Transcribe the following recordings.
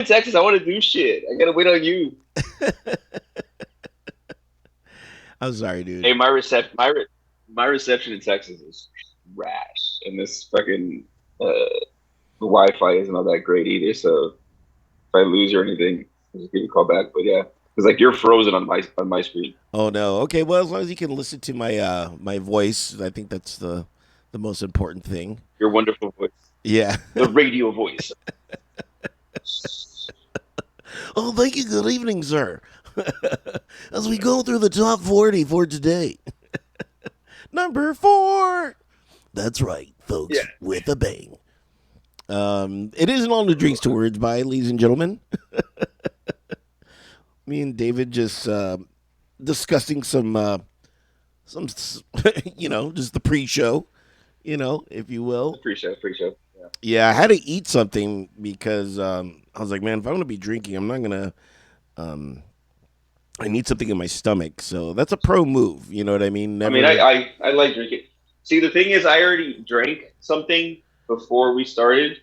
in Texas. I want to do shit. I gotta wait on you. I'm sorry, Hey, dude. my reception in Texas is trash, and this fucking Wi-Fi isn't all that great either. So if I lose or anything, I'll just give you a call back. But yeah, because like you're frozen on my screen. Oh no. Okay, well as long as you can listen to my my voice, I think that's the most important thing. Your wonderful voice, Yeah. the radio voice. Oh, thank you. Good evening, sir. As we go through the top 40 for today. Number 4. That's right, Yeah. folks, with a bang. It isn't all new drinks to words by, ladies and gentlemen. Me and David just discussing some, just the pre-show, if you will. Pre-show, pre-show. Yeah. Yeah, I had to eat something because I was like, man, if I'm gonna be drinking, I'm not gonna. Um, I need something in my stomach, so that's a pro move. You know what I mean? I mean, Never. I like drinking. See, the thing is, I already drank something before we started,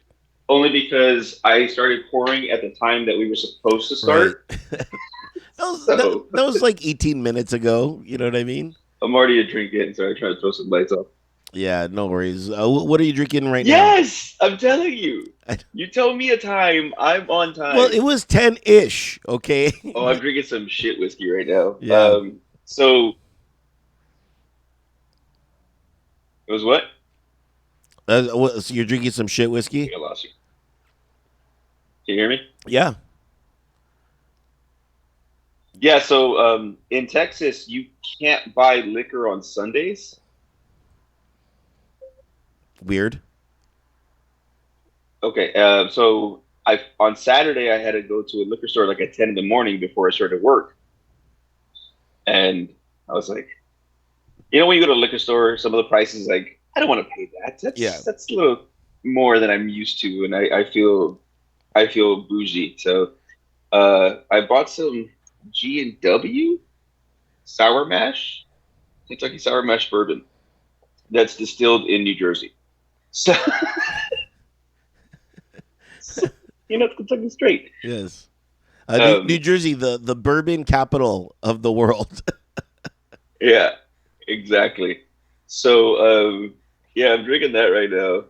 only because I started pouring at the time that we were supposed to Right. start. So That was like 18 minutes ago. You know what I mean? I'm already a drink in, so I try to throw some lights off. Yeah, no worries. What are you drinking right now? Yes, I'm telling you. You tell me a time, I'm on Well, it time. was 10-ish. Okay. Oh, I'm drinking some shit whiskey right now. Yeah. So it was what? So you're drinking some shit I whiskey? think I lost you. Can you hear me? Yeah. Yeah. So in Texas, you can't buy liquor on Sundays. Weird. Okay. So I on Saturday I had to go to a liquor store like at 10 in the morning before I started work, and I was like, when you go to a liquor store, some of the prices like I don't want to pay that. Yeah. That's a little more than I'm used to, and I feel bougie. So I bought some G&W sour mash, Kentucky sour mash bourbon that's distilled in New Jersey. So, it's Kentucky straight. Yes. New Um, Jersey, the bourbon capital of the world. yeah, exactly. So, yeah, I'm drinking that right now.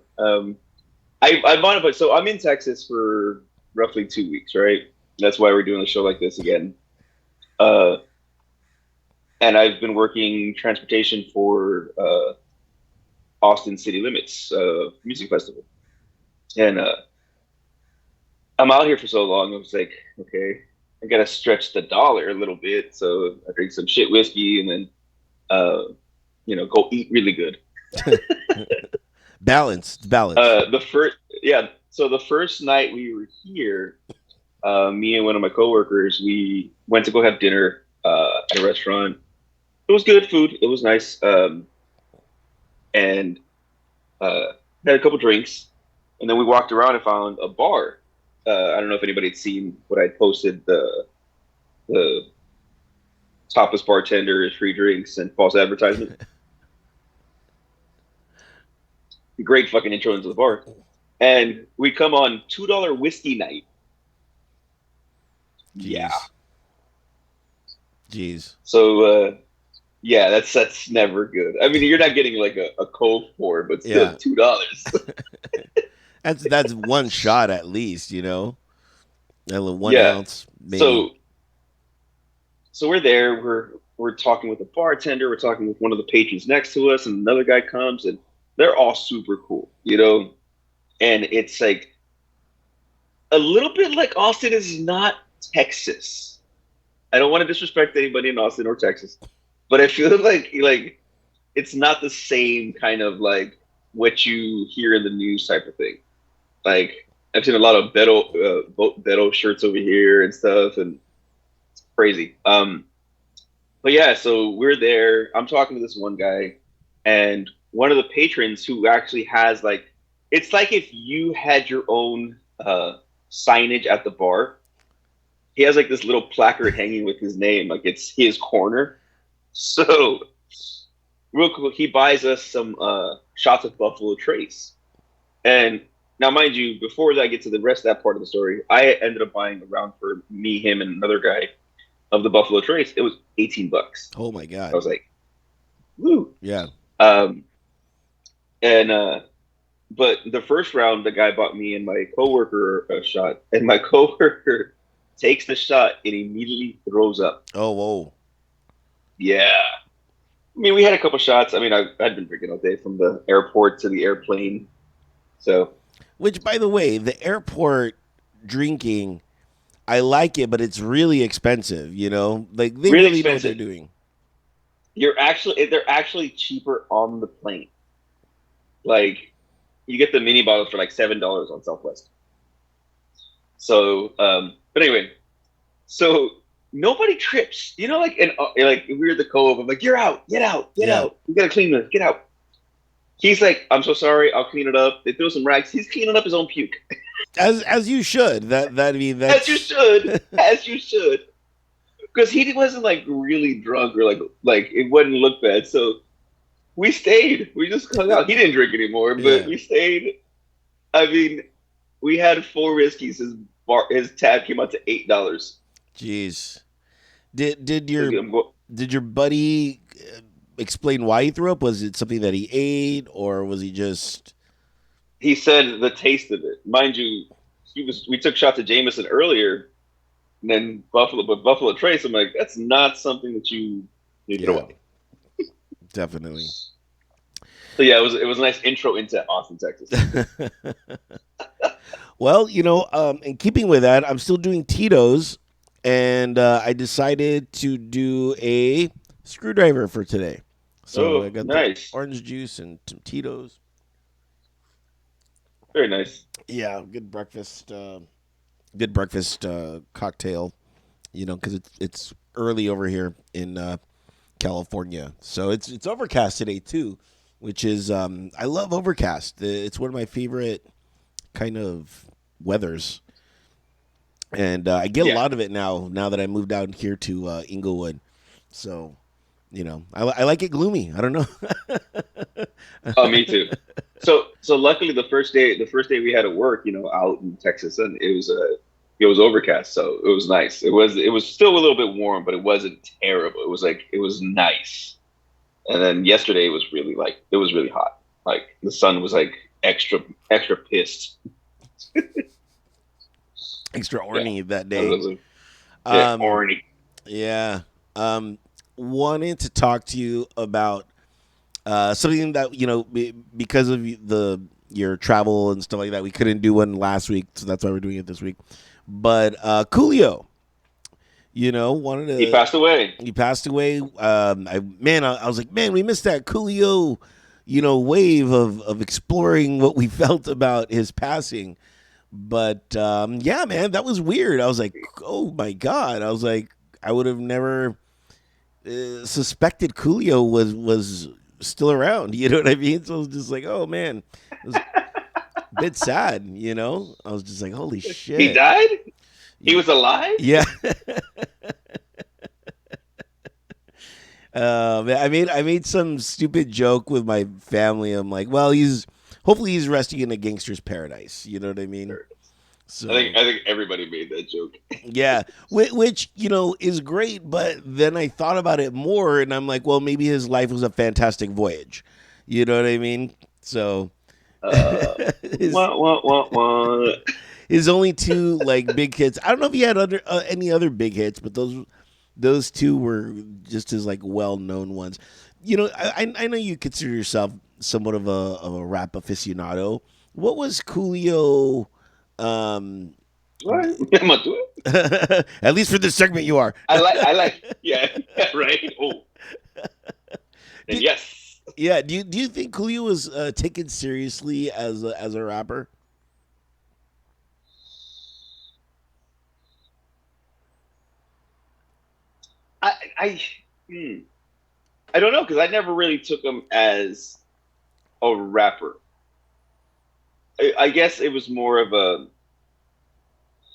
I bought it, but so I'm in Texas for roughly 2 weeks, right? That's why we're doing a show like this again. Uh, and I've been working transportation for Austin City Limits Music Festival, and I'm out here for so long. I was like, okay, I gotta stretch the dollar a little bit, so I drink some shit whiskey and then go eat really good. Balance. It's balance. The first, yeah. So the first night we were here, me and one of my coworkers, we went to go have dinner at a restaurant. It was good food. It was nice, and uh, had a couple drinks, and then we walked around and found a bar. I don't know if anybody had seen what I posted the topless bartender, free drinks, and false advertisement. Great fucking intro into the bar. And we come on $2 whiskey night. Yeah. Jeez. Jeez. So yeah, that's never good. I mean, you're not getting like a Cove pour, but still Yeah. $2. That's one shot at least, A little one Yeah. ounce, maybe. So so we're there. We're talking with the bartender. We're talking with one of the patrons next to us, and another guy comes, and they're all super cool, And it's like a little bit like Austin is not Texas. I don't want to disrespect anybody in Austin or Texas, but I feel like it's not the same kind of like what you hear in the news type of thing. Like I've seen a lot of Beto shirts over here and stuff, and it's crazy. But yeah, so we're there. I'm talking to this one guy, and one of the patrons who actually has like, it's like if you had your own signage at the bar. He has like this little placard hanging with his name, like it's his corner. So real cool, he buys us some shots of Buffalo Trace, and Now, mind you, before I get to the rest of that part of the story, I ended up buying a round for me, him, and another guy of the Buffalo Trace. It was $18. Oh my I god. was like, woo. Yeah. Um, and but the first round, the guy bought me and my coworker a shot, and my coworker takes the shot and immediately throws up. Oh whoa. Yeah. I mean, we had a couple shots. I mean, I'd been drinking all day from the airport to the airplane. So, Which, by the way, the airport drinking, I like it, but it's really expensive. You know, like they really really know what they're expensive. doing. They're actually cheaper on the plane. Like, you get the mini bottles for like $7 on Southwest. So, but anyway, so nobody trips. You know, like, and like we're the cove. I'm like, you're out, get out, get Yeah. out. We gotta clean this, get out. He's like, I'm so sorry, I'll clean it up. They throw some rags. He's cleaning up his own puke, As you should. That I mean as you that's should, as you should, because he wasn't like really drunk or like it wouldn't look bad. So we stayed. We just hung out. He didn't drink anymore, but yeah. we stayed. I mean, we had four whiskeys. His tab came out to $8. Jeez. Did So your did your buddy explain why he threw up? Was it something that he ate, or was he just? he said the taste of it. Mind you, he was. We took shots of Jameson earlier, and then Buffalo Trace. I'm like, that's not something that you throw Yeah, away. definitely. So yeah, it was a nice intro into Austin, Texas. Well, in keeping with that, I'm still doing Tito's, and I decided to do a screwdriver for today. So I Oh, got the nice, orange juice and some Tito's. very nice. Yeah, good breakfast cocktail. Because it's early over here in California, so it's overcast today too, which is I love overcast. It's one of my favorite kind of weathers, and I get a Yeah. lot of it now. Now that I moved down here to Inglewood, so I like it gloomy. I don't know. Oh, me too. So luckily the first day we had to work, out in Texas, and it was overcast, so it was nice. It was still a little bit warm, but it wasn't terrible. It was nice. And then yesterday it was really hot. Like the sun was like extra pissed. Extra Yeah, orny that it day. was like, yeah, Um, orny. yeah. Um, Wanted to talk to you about something that because of your travel and stuff like that, we couldn't do one last week, so that's why we're doing it this week. But Coolio, wanted He to. passed away. He passed away. I was like, man, we missed that Coolio, wave of exploring what we felt about his passing. But yeah, man, that was weird. I was like, oh my god. I was like, I would have never suspected Coolio was still around. You know what I mean? So I was just like, oh man, it was a bit sad. I was just like, holy He shit. died. He was alive. Yeah. I made some stupid joke with my family. I'm like, well, hopefully he's resting in a gangster's paradise. You know what I mean? I think So I think everybody made that joke. yeah, which is great. But then I thought about it more, and I'm like, well, maybe his life was a fantastic voyage. You know what I mean? So his Wah, wah, wah, wah. his only two like big hits. I don't know if he had any other big hits, but those two were just his like well known ones. I know you consider yourself somewhat of a rap aficionado. What was Coolio? Um, What? I'm gonna do it. at least for this segment, you are. Yeah, yeah, right. Oh, do, and yes, yeah. Do you think Coolio was taken seriously as a rapper? I, I, hmm. I don't know because I never really took him as a rapper. I guess it was more of a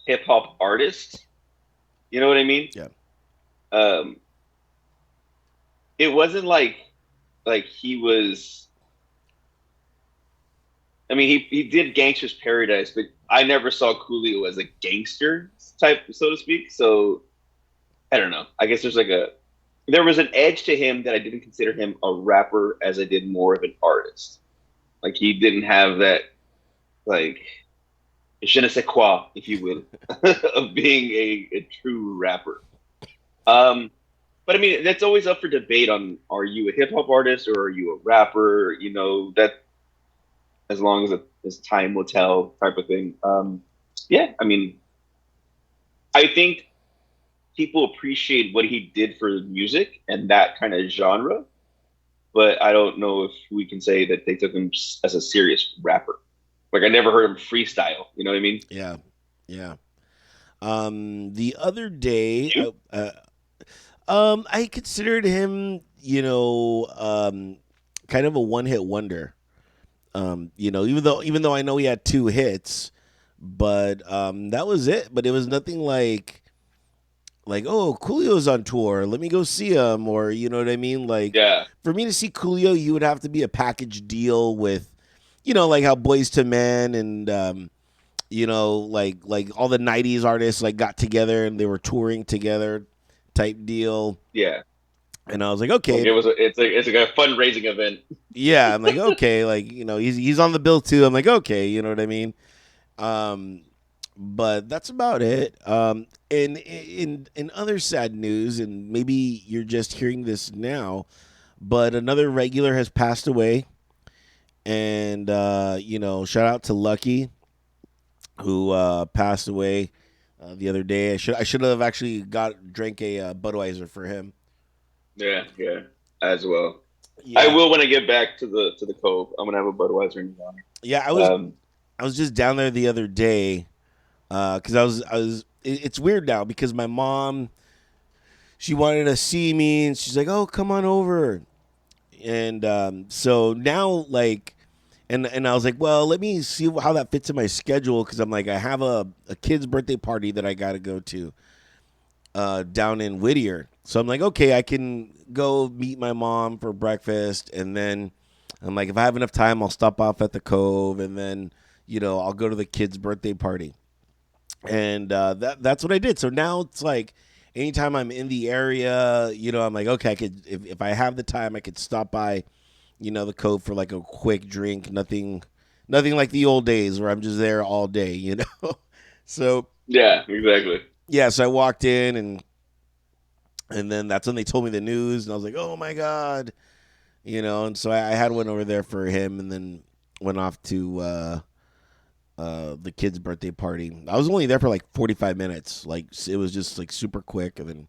hip hop artist. You know what I mean? Yeah. Um, it wasn't like he was I mean, he did Gangster's Paradise, but I never saw Coolio as a gangster type, so to speak. So I don't know. I guess there was an edge to him that I didn't consider him a rapper as I did more of an artist. Like he didn't have that like je ne sais quoi, if you will, of being a true rapper. Um, but I mean, that's always up for debate on are you a hip hop artist or are you a rapper? You know, that as long as time will tell type of thing. Yeah, I mean, I think people appreciate what he did for music and that kind of genre, but I don't know if we can say that they took him as a serious rapper. Like I never heard him freestyle. You know what I mean? Yeah, yeah. The other day, You? I considered him, kind of a one hit wonder. Even though I know he had two hits, but that was it. But it was nothing like oh, Coolio's on tour, let me go see him, or you know what I mean. Like Yeah, for me to see Coolio, you would have to be a package deal with, like how Boys to Men and like all the '90s artists like got together and they were touring together, type deal. yeah. And I was like, Like okay, it's like a fundraising event. yeah, I'm like, okay, like he's on the bill too. I'm like, okay, you know what I mean. Um, but that's about it. And in other sad news, and maybe you're just hearing this now, but another regular has passed away, and shout out to Lucky who passed away the other day. I should have actually drank a Budweiser for him. Yeah, yeah, as well. I Yeah, will when I get back to the Cove. I'm gonna have a Budweiser in his yeah. I was honor. I was just down there the other day because It's weird now because my mom, she wanted to see me and she's like, "Oh, come on over." And so now like and I was like, well, let me see how that fits in my schedule because I'm like, I have a kid's birthday party that I got to go to down in Whittier. So I'm like, okay, I can go meet my mom for breakfast, and then I'm like, if I have enough time, I'll stop off at the Cove, and then I'll go to the kid's birthday party, and that's what I did. So now it's like, anytime I'm in the area, I'm like, okay, I could if I have the time, I could stop by, the Cove for like a quick drink. Nothing like the old days where I'm just there all day. So Yeah, exactly. yeah, so I walked in and then that's when they told me the news, and I was like, "Oh my god!" And so I had one over there for him, and then went off to the kid's birthday party. I was only there for like 45 minutes. Like it was just like super quick, and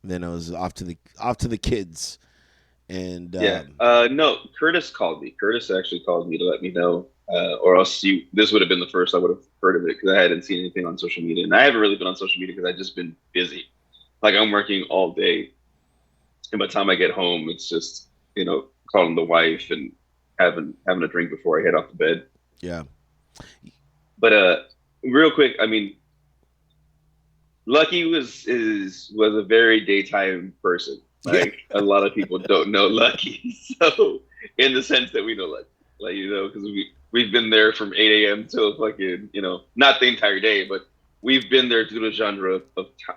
then I was off to the kids, and Yeah. No, Curtis called me. Curtis actually called me to let me know, or else this would have been the first I would have heard of it because I hadn't seen anything on social media, and I haven't really been on social media because I've just been busy. Like I'm working all day, and by the time I get home, it's just calling the wife and having a drink before I head off to bed. yeah, But real quick, I mean, Lucky was a very daytime person. yeah, Like a lot of people don't know Lucky, so in the sense that we know Lucky, like because we've been there from 8 a.m. till fucking not the entire day, but we've been there through the genre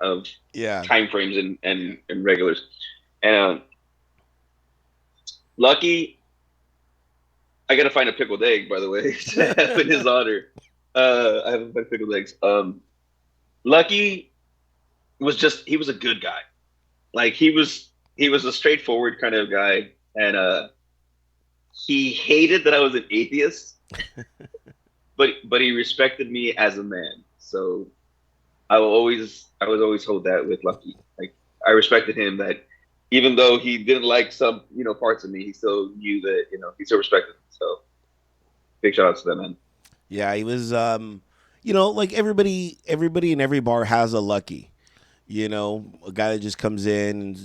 of yeah. time frames and regulars. And Lucky, I gotta find a pickled egg by the way to have in his honor. I haven't found pickled eggs. Lucky he was a good guy. Like he was a straightforward kind of guy, and he hated that I was an atheist, but he respected me as a man. So I would always hold that with Lucky. Like I respected him that even though he didn't like some parts of me, he still knew that he still respected me. So big shout out to that man. Yeah, he was like everybody in every bar has a Lucky. A guy that just comes in and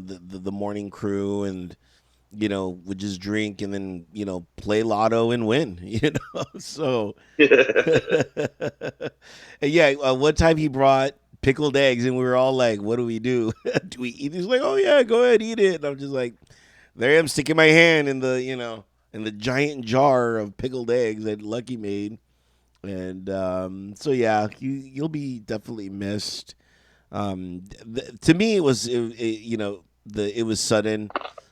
the morning crew, and would just drink and then play lotto and win. So and yeah, one time he brought pickled eggs and we were all like, what do we do? Do we eat? He's like, oh yeah, go ahead, eat it. And I'm just like, there I am sticking my hand in the. and the giant jar of pickled eggs that Lucky made. And so yeah, you'll be definitely missed. To me, it was sudden,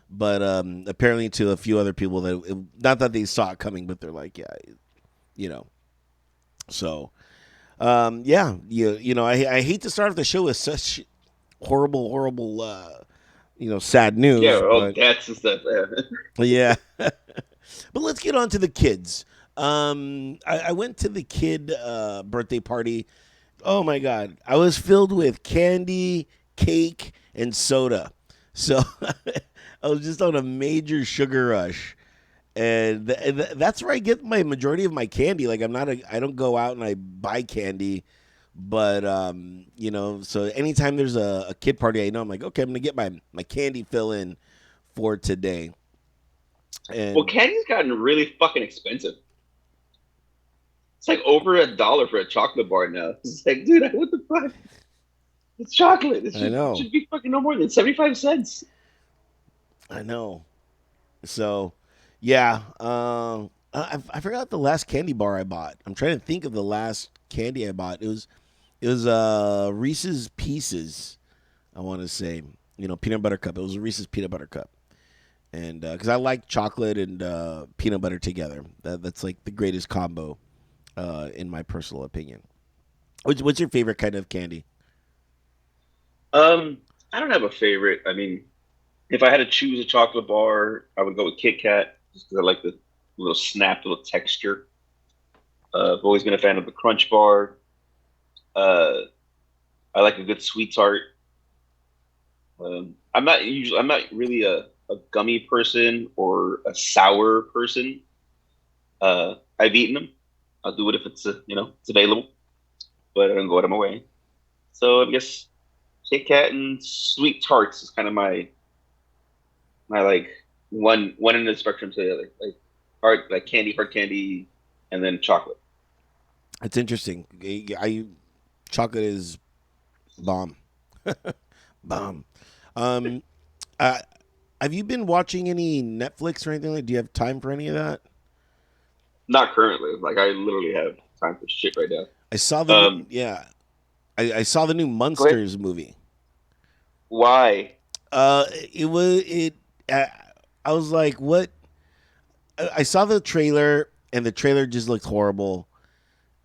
but apparently to a few other people not that they saw it coming, but they're like, yeah, you know. So yeah, I hate to start off the show with such horrible, sad Yeah, news, all but deaths and stuff. Yeah. yeah. But let's get on to the kids. I went to the kid birthday party. Oh my god, I was filled with candy, cake, and soda. So I was just on a major sugar rush, and that's where I get my majority of my candy. Like I don't go out and I buy candy, but so anytime there's a kid party, I know I'm like, okay, I'm gonna get my candy fill in for today, Well, and candy's gotten really fucking expensive. It's like over $1 for a chocolate bar now. It's like, dude, what the fuck? It's chocolate. It I know, should be fucking no more than 75 cents. I know. So, yeah, I forgot the last candy bar I bought. I'm trying to think of the last candy I bought. It was Reese's Pieces. I want to say, peanut butter cup. It was a Reese's peanut butter cup, and because I like chocolate and peanut butter together, that's like the greatest combo, in my personal opinion. What's your favorite kind of candy? I don't have a favorite. I mean, if I had to choose a chocolate bar, I would go with Kit Kat just because I like the little snap, little texture. I've always been a fan of the Crunch Bar. Uh, I like a good sweet tart. I'm not really a gummy person or a sour person. I've eaten them. I'll do it if it's available, but I don't go out of my way. So I guess Kit Kat and sweet tarts is kind of my like one end of the spectrum to the other. Like hard candy, and then chocolate. It's interesting. Chocolate is bomb, bomb. Um, uh, have you been watching any Netflix or anything? Do you have time for any of that? Not currently. Like I literally have time for shit right now. I saw the new, Um, yeah, I saw the new Go ahead. Monsters movie. Why? It was it. I was like, what? I saw the trailer, and the trailer just looked horrible.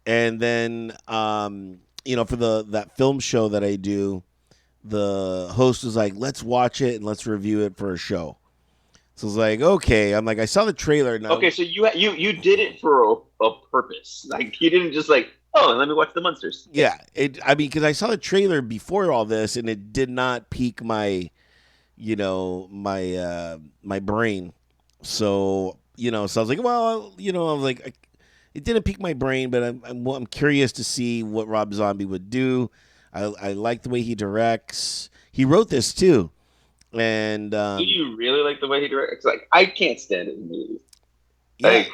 And then, for that film show that I do, the host was like, "Let's watch it and let's review it for a show." So I was like, "Okay." I'm like, I saw the trailer now. Okay, so you did it for a purpose. Like you didn't just like, oh, let me watch the monsters. Yeah, I mean, because I saw the trailer before all this, and it did not pique my brain. So I was like, well, I was like, it didn't pique my brain, but I'm curious to see what Rob Zombie would do. I like the way he directs. He wrote this too, and Do you really like the way he directs? Like I can't stand it in movies. yeah, Like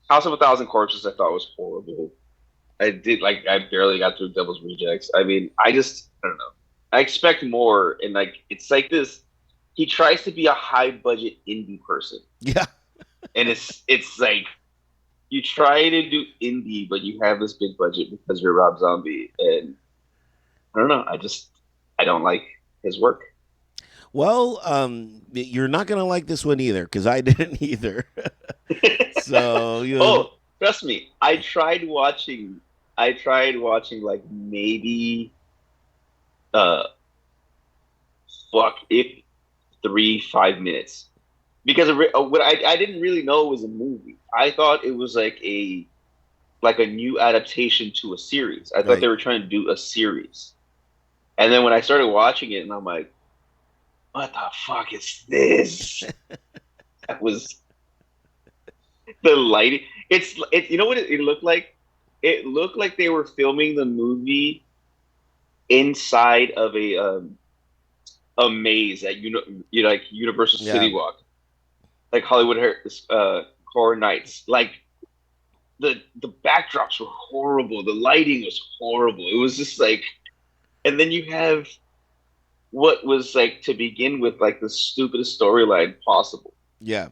House of a Thousand Corpses, I thought was horrible. I barely got through Devil's Rejects. I mean, I don't know. I expect more, and like it's like this. He tries to be a high budget indie person, yeah. and it's like you try to do indie, but you have this big budget because you're Rob Zombie, and I don't know. I don't like his work. Well, you're not gonna like this one either because I didn't either. So Oh, trust me, I tried watching. I tried watching like maybe uh fuck if 3 5 minutes because what I didn't really know it was a movie. I thought it was like a new adaptation to a series. I thought they right. were trying to do a series, and then when I started watching it, and I'm like, what the fuck is this? That was the lighting. You know what it looked like? It looked like they were filming the movie inside of a maze at like Universal Yeah. City Walk, like Hollywood Horror Nights. Like the backdrops were horrible. The lighting was horrible. It was just like, and then you have what was like to begin with like the stupidest storyline possible. Yeah.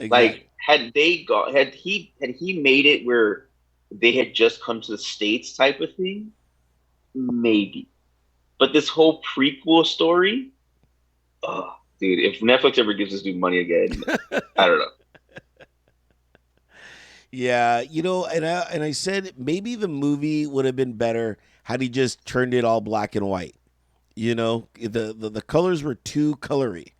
Like, Exactly. had he made it where they had just come to the States type of thing, maybe. But this whole prequel story, oh, dude, if Netflix ever gives this dude money again, I don't know. Yeah, and I said maybe the movie would have been better had he just turned it all black and white. The colors were too colory.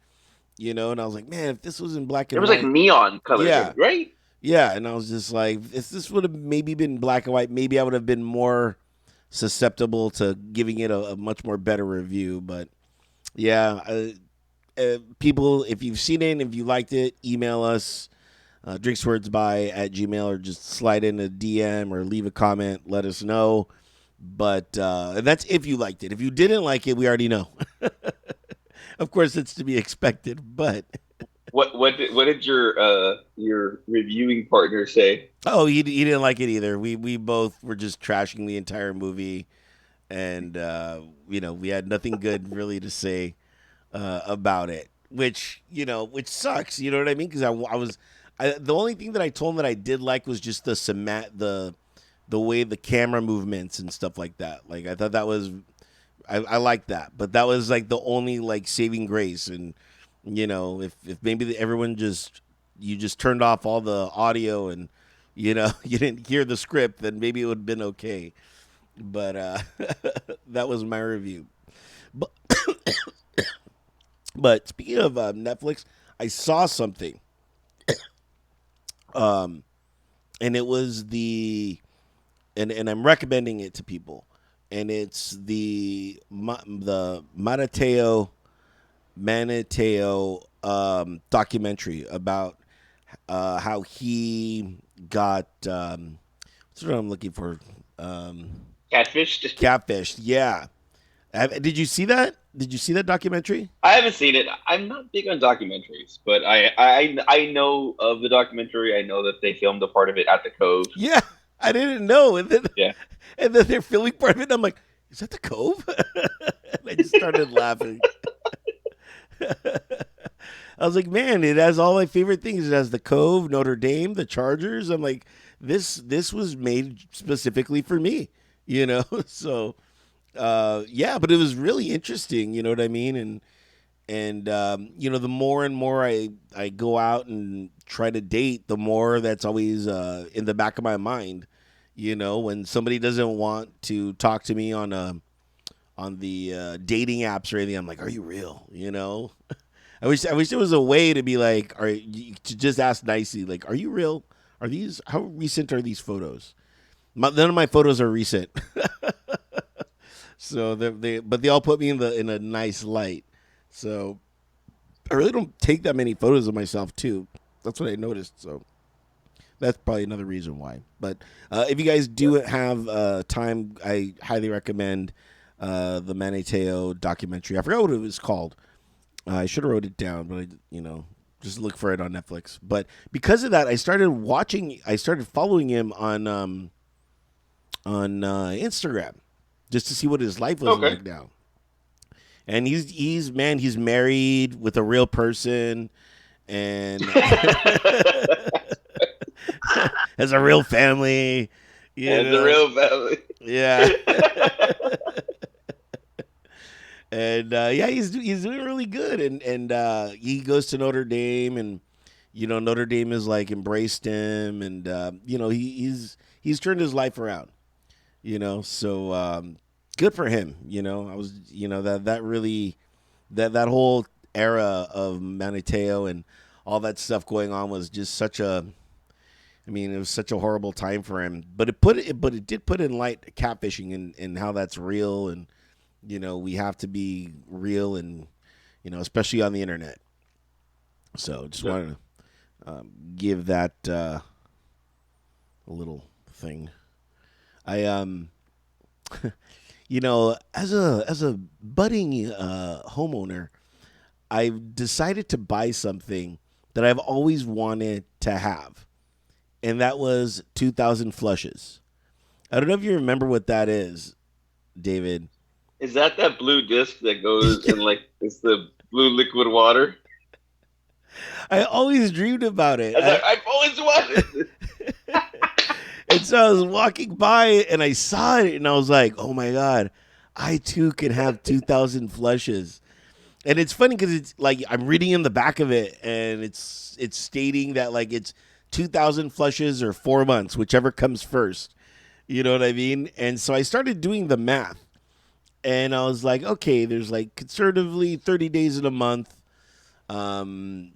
And I was like, man, if this was in black There and was like white, neon colors in yeah, it, right? yeah. And I was just like, if this would have maybe been black and white, maybe I would have been more susceptible to giving it a much more better review. But yeah, people, if you've seen it, and if you liked it, email us drinkswordsby at gmail, or just slide in a DM or leave a comment. Let us know. But that's if you liked it. If you didn't like it, we already know. Of course, it's to be expected. But What did your reviewing partner say? oh, he didn't like it either. We both were just trashing the entire movie, and we had nothing good really to say about it, which sucks. You know what I mean? Because the only thing that I told him that I did like was just the way the camera movements and stuff like that. Like I thought that was I liked that, but that was like the only like saving grace. And if maybe everyone you just turned off all the audio and you didn't hear the script, then maybe it would have been okay. But that was my review. But but speaking of Netflix, I saw something, um, and it was and I'm recommending it to people, and it's the Manateeo documentary about how he got what's what I'm looking for, um, Catfished? catfished. Yeah, did you see that? Did you see that documentary? I haven't seen it. I'm not big on documentaries, but I know of the documentary. I know that they filmed a part of it at the Cove. Yeah, I didn't know, Yeah. and then they're filming part of it. And I'm like, is that the Cove? And I just started laughing. I was like, man, it has all my favorite things. It has the Cove, Notre Dame, the Chargers. I'm like, this was made specifically for me, you know. So yeah, but it was really interesting. You know what I mean? And the more and more I go out and try to date, the more that's always in the back of my mind. When somebody doesn't want to talk to me on the dating apps or anything, I'm like, are you real? I wish there was a way to be like, to just ask nicely, like, are you real? How recent are these photos? None of my photos are recent, so but they all put me in a nice light. So I really don't take that many photos of myself too. That's what I noticed. So that's probably another reason why. But if you guys do have time, I highly recommend the Manateeo documentary. I forgot what it was called. I should have wrote it down, but just look for it on Netflix. But because of that, I started following him on Instagram just to see what his life was Okay. like now. And he's married with a real person, and has a real family. You As a know, real family. yeah. And yeah, he's doing really good, and he goes to Notre Dame, and Notre Dame has like embraced him, and he's turned his life around. So good for him. I was that really that whole era of Manateo and all that stuff going on was just it was such a horrible time for him. But it did put in light catfishing and how that's real, and we have to be real, and especially on the internet. So just Yep. wanted to give that a little thing. I as a budding homeowner, I've decided to buy something that I've always wanted to have, and that was 2,000 flushes. I don't know if you remember what that is, David. Is that blue disc that goes and like it's the blue liquid water? I always dreamed about it. I was like, I've always wanted this. And so I was walking by and I saw it and I was like, oh my God, I too can have 2,000 flushes. And it's funny because it's like I'm reading in the back of it and it's stating that like it's 2,000 flushes or 4 months, whichever comes first. You know what I mean? And so I started doing the math and I was like, okay, there's like conservatively 30 days in a month. And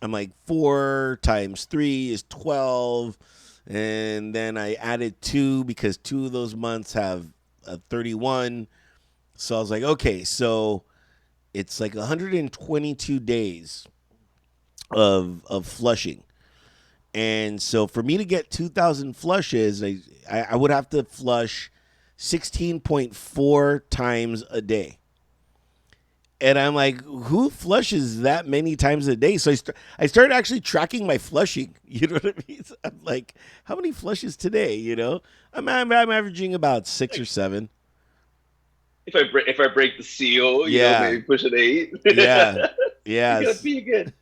I'm like 4 times 3 is 12, and then I added two because two of those months have 31. So I was like, okay, so it's like 122 days of flushing, and so for me to get 2,000 flushes, I would have to flush 16.4 times a day. And I'm like, who flushes that many times a day? So I started actually tracking my flushing. You know what I mean? So I'm like, how many flushes today? I'm averaging about six or Like, seven. if I break the seal, Yeah, maybe push an 8. yeah, You're gonna yes. be good.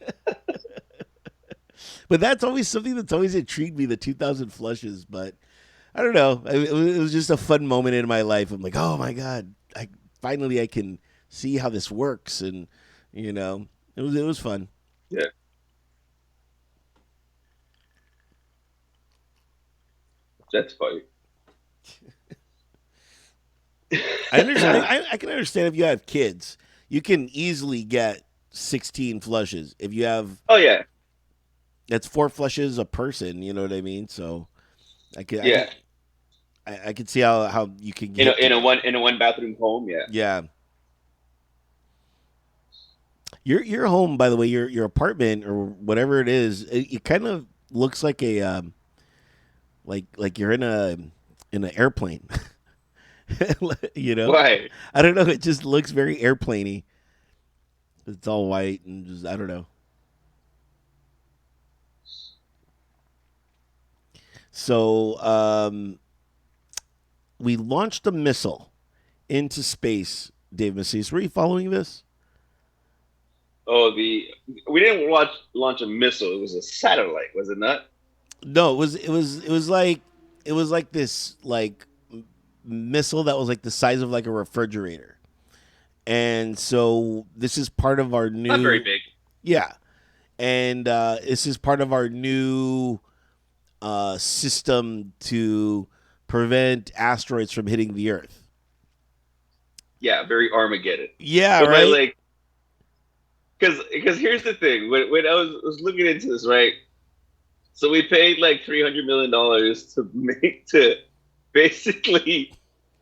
But that's always something that's always intrigued me, the 2,000 flushes. But I don't know. It was just a fun moment in my life. I'm like, oh my God, finally I can see how this works. And, it was fun. Yeah, that's funny. I understand. I can understand if you have kids, you can easily get 16 flushes. If you have, Oh yeah, that's four flushes a person. You know what I mean? So I could, I could, yeah. I could see how you can In a get to that. in a one bathroom home, yeah. Yeah, your home, by the way, your apartment or whatever it is, it kind of looks like a like you're in an airplane. you know, Why? I don't know. It just looks very airplaney. It's all white and just I don't know. So we launched a missile into space. Dave Macias, were you following this? Oh, the we didn't launch a missile. It was a satellite, was it not? No, it was like this like missile that was like the size of like a refrigerator. And so this is part of our Not very new big. yeah, and this is part of our new system to prevent asteroids from hitting the Earth. Yeah, very Armageddon. Yeah, But right. like, because here's the thing. When I was looking into this, right? So we paid like $300 million to make to basically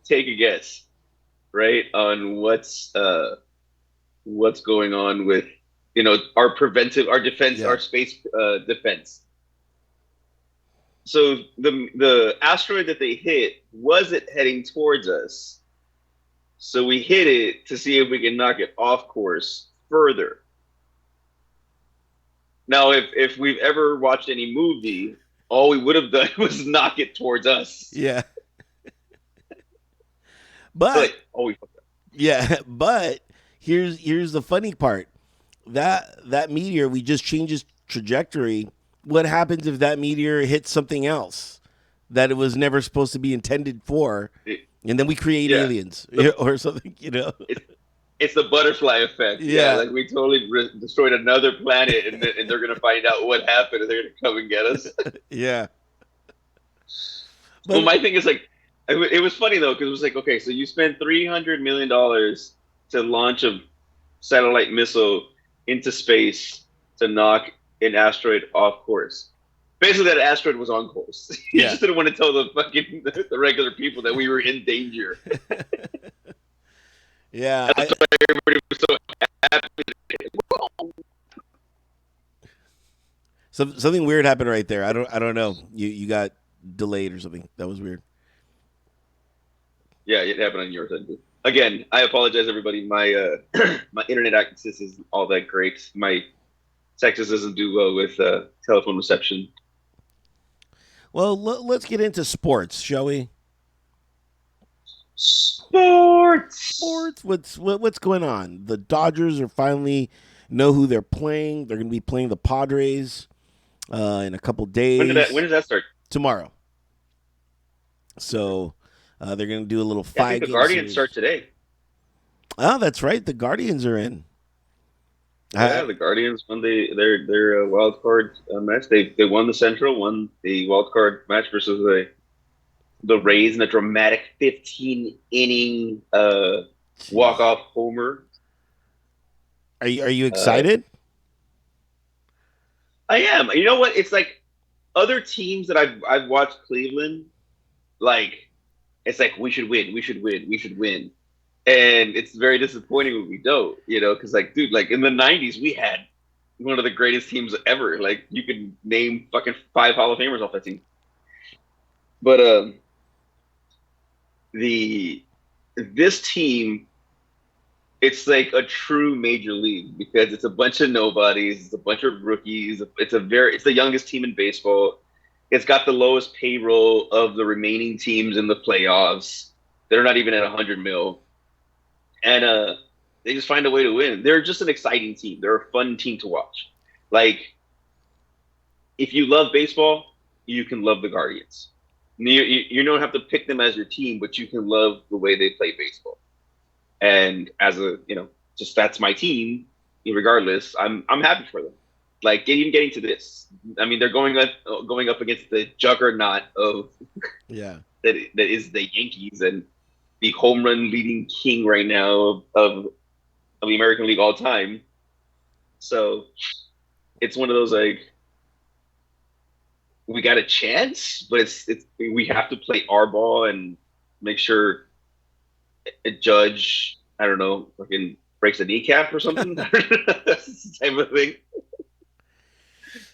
take a guess, right, on what's going on with our preventive, our defense, Yeah, our space defense. So the asteroid that they hit wasn't heading towards us. So we hit it to see if we can knock it off course further. Now, if we've ever watched any movie, all we would have done was knock it towards us. yeah, But but oh, we fucked up. yeah, but here's the funny part. That meteor, we just changed its trajectory. What happens if that meteor hits something else that it was never supposed to be intended for, It, and then we create yeah, aliens the, or something? it, it's the butterfly effect. Yeah, Yeah, like we totally destroyed another planet, and they're gonna find out what happened, and they're gonna come and get us. yeah. Well, But my thing is like, it was funny though because it was like, okay, so you spent $300 million to launch a satellite missile into space to knock an asteroid off course. Basically, that asteroid was on course. You yeah, just didn't want to tell the regular people that we were in danger. yeah. That's why everybody was so happy. Something weird happened right there. I don't know. You got delayed or something. That was weird. Yeah, it happened on your side too. Again, I apologize, everybody. My my internet access isn't all that great. My Texas doesn't do well with telephone reception. Well, let's get into sports, shall we? Sports. sports. What's going on? The Dodgers are finally know who they're playing. They're going to be playing the Padres in a couple When days does that start? tomorrow. Okay. So they're going to do a little Yeah, I think five the game Guardians start series. today. Oh, that's right. The Guardians are in. Yeah, I, the Guardians won their wild card match. They won the Central, won the wild card match versus the Rays in a dramatic 15 inning walk jeez. off homer. Are you Uh, excited? I am. You know what? It's like other teams that I've watched Cleveland. Like it's like we should win, we should win, we should win, and it's very disappointing when we don't. Because like dude, like in the '90s we had one of the greatest teams ever. Like you could name fucking five Hall of Famers off that team. But the this team, it's like a true major league because it's a bunch of nobodies, it's a bunch of rookies. It's the youngest team in baseball. It's got the lowest payroll of the remaining teams in the playoffs. They're not even at 100 mil, and they just find a way to win. They're just an exciting team. They're a fun team to watch. Like if you love baseball, you can love the Guardians. You don't have to pick them as your team, but you can love the way they play baseball. And as a just that's my team. Regardless, I'm happy for them. Like even getting to this, I mean, they're going up against the juggernaut of Yeah. that is the Yankees and the home run leading king right now of the American League all time. So it's one of those like we got a chance, but it's we have to play our ball and make sure a judge, I don't know, fucking breaks a kneecap or something. That's the type of thing.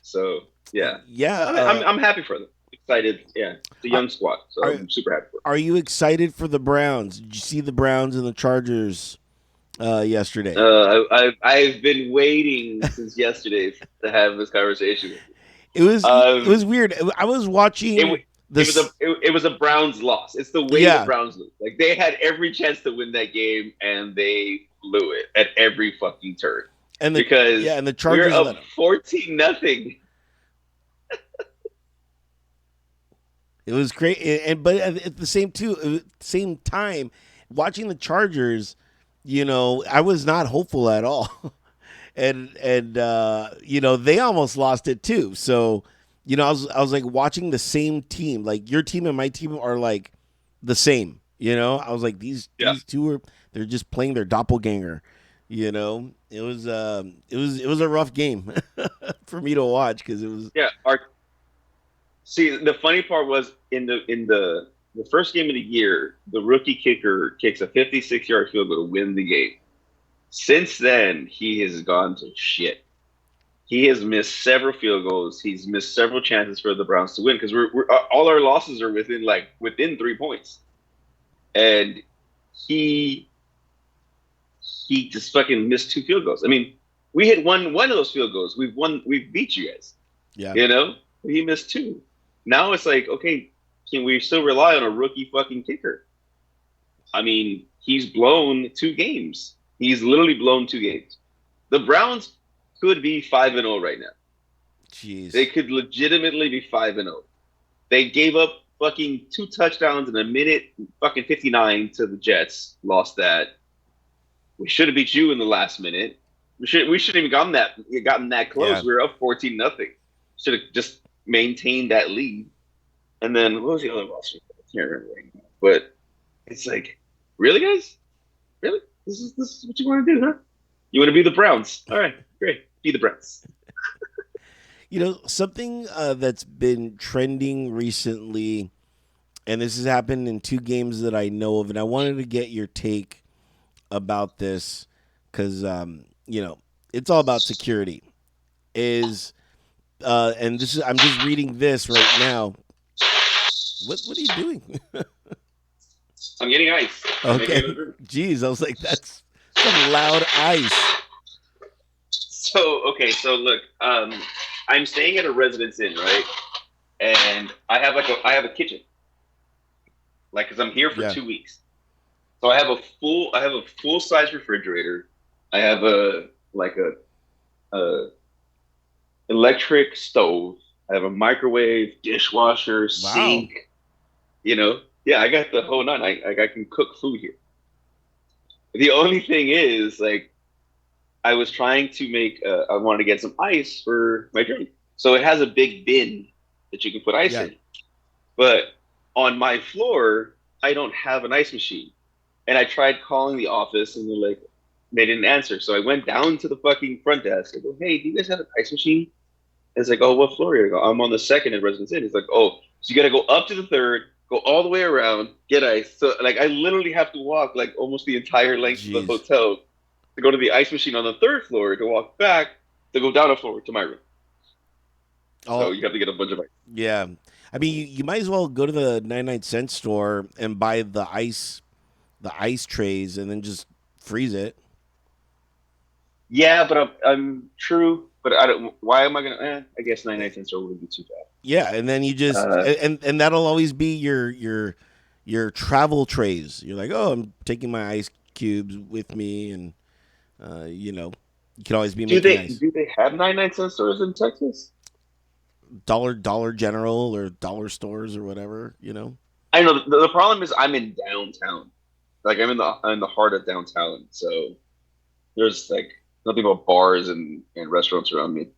So yeah, Yeah. I'm happy for them. Excited. Yeah, it's a Are, young squad, so are I'm super happy for are you excited for the Browns? Did you see the Browns and the Chargers yesterday? them. I've been waiting since yesterday to have this conversation with you. It was weird. I was It watching it was this. it was a Browns loss. It's the way the Yeah, Browns lose. Like they had every chance to win that game and they blew it at every fucking turn and the yeah, because and the we're Chargers up let them. 14-0. It was great, and but at the same time, watching the Chargers, I was not hopeful at all, and they almost lost it too. So, I was like watching the same team, like your team and my team are like the same. I was like Yeah, these two are they're just playing their doppelganger. It was a rough game for me to watch because it was yeah. Our See, the funny part was in the first game of the year, the rookie kicker kicks a 56-yard field goal to win the game. Since then, he has gone to shit. He has missed several field goals. He's missed several chances for the Browns to win because we're all our losses are within 3 points, and he he just fucking missed two field goals. I mean, we hit one of those field goals. We've won. We've beat you guys. yeah. You know, he missed two. Now it's like, okay, can we still rely on a rookie fucking kicker? I mean, he's blown two games. He's literally blown two games. The Browns could be 5-0 right now. They Jeez. could legitimately be 5-0. They gave up fucking two touchdowns in a minute, fucking 59 to the Jets. Lost that. We should have beat you in the last minute. We should have even gotten that close. Yeah. We were up 14-0. Should have just maintained that lead. And then what was the other loss? I can't remember right now. But it's like, really, guys? Really? This is what you want to do, huh? You want to be the Browns? All right, great. Be the Browns. Something that's been trending recently, and this has happened in two games that I know of, and I wanted to get your take about this because, it's all about security. Is and this is I'm just reading this right now. What are you doing? I'm getting ice. I'm making Okay, it through. jeez, I was like, that's some loud ice. So okay, so look, I'm staying at a residence inn, right? And I have a kitchen, like, cause I'm here for Yeah, 2 weeks. So I have a full size refrigerator. I have a like a electric stove. I have a microwave, dishwasher, Wow. sink. You know, yeah, I got the whole nine. I can cook food here. The only thing is, like, I was trying to make. I wanted to get some ice for my drink, so it has a big bin that you can put ice Yeah. in. But on my floor, I don't have an ice machine. And I tried calling the office, and they're like, they didn't answer. So I went down to the fucking front desk. I go, hey, do you guys have an ice machine? And it's like, oh, what floor are you? I go, I'm on the second in Residence Inn. It's like, oh, so you got to go up to the third, go all the way around, get ice. So like, I literally have to walk like almost the entire length of the Jeez. hotel to go to the ice machine on the third floor, to walk back, to go down a floor to my room. So Oh, you have to get a bunch of ice. yeah. I mean, you might as well go to the 99 cent store and buy the ice trays, and then just freeze it. Yeah, but I'm true. But I don't. Why am I gonna? I guess 99 cents wouldn't be too Yeah, and then you bad. just and that'll always be your travel trays. You're like, oh, I'm taking my ice cubes with me, and you can always be making ice. Do they have 99 cent stores in Texas? Dollar General or dollar stores or whatever. I know the problem is I'm in downtown. Like I'm in the heart of downtown, so there's like nothing but bars and restaurants around me.